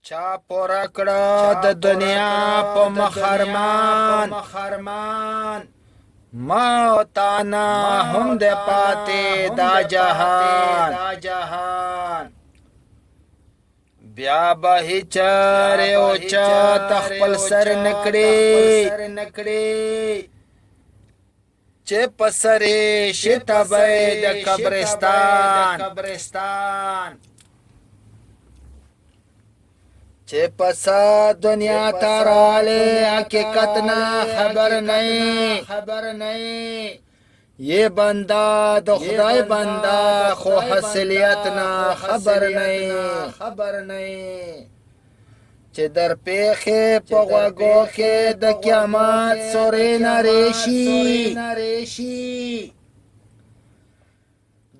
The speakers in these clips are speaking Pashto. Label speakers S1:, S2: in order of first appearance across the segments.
S1: چا پورا کړه د دنیا په مخرمان ما او تانا هم د پاتې دا جهان بیا به هیچاره او چا تخپل سر نکړي چې پسره شتبه د قبرستان چې پسا دنیا تراله حقیقت نا خبر نہیں یہ بندہ د خدای بندہ خو حسلیت نا خبر نہیں چې در پیخه په غوږو کې د قیامت سورې نریشي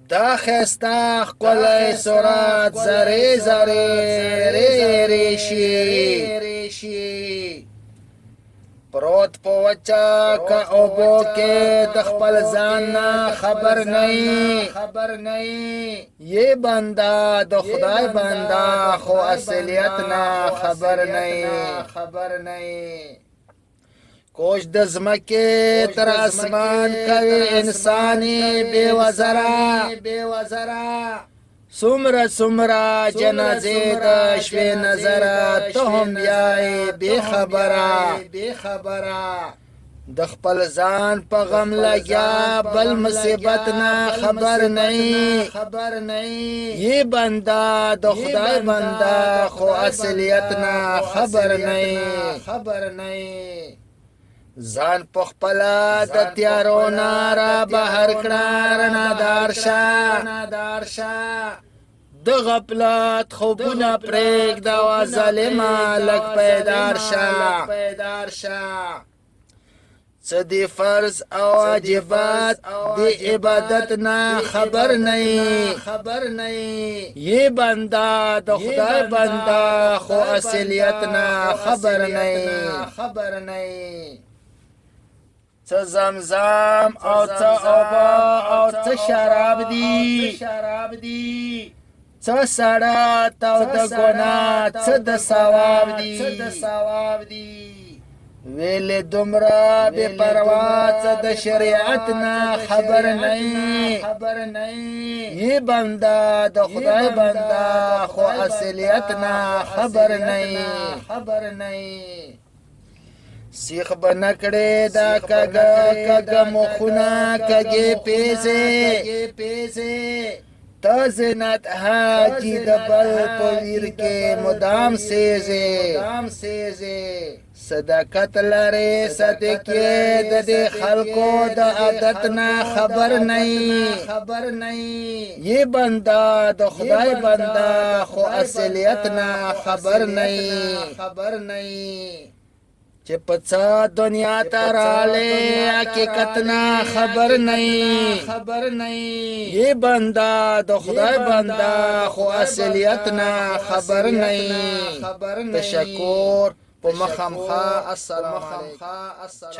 S1: دا خستا خلای سورات زری ریشی پروت په وچا کا اوبو کې د خپل ځان خبر نه یہ بندا د خدای بندا خو اصلیت نه خبر نه کوش د زمکه تر اسمان کوي انساني بے وزرا سمرا جنازه د شوي نظر ته هم بیاي بے خبره د خپل ځان په غم لګیا بل مصیبت نه خبر نه یہ بندا د خدای بندا خو اصلیت نه خبر نه ځان په خپل د تیارو نارا بهر کړه رڼادار شه د غفلت خوبونه پرېږده او ظالمه لږ بیدار شه څه دی فرض او واجبات دی عبادت نه خبر نه یہ بندا د خدای بندا خو اصلیت نه خبر نه څه زمزم او څه اوبه او څه شراب دی څه سړات او د ګناه څه د ثواب دی ویل دومره بے پروا څه د شریعت نه خبر نه یہ بندا د خدای بندا خو اصلیت نه خبر نه سیخ بنکړه دا کګه مخونه کګه پیسه تزنت حاجی د بل پویر کې مدام سیزه صداقت لري صدقه د خلکو د عادت نه خبر نه یہ بندا د خدای بندا خو اصلیت نه خبر نه چې پڅا دنیا تراله حقیقت نه خبر نه یہ بندا د خدای بندا خو اصلیت نه خبر نه تشکر په مخامخه السلام علیکم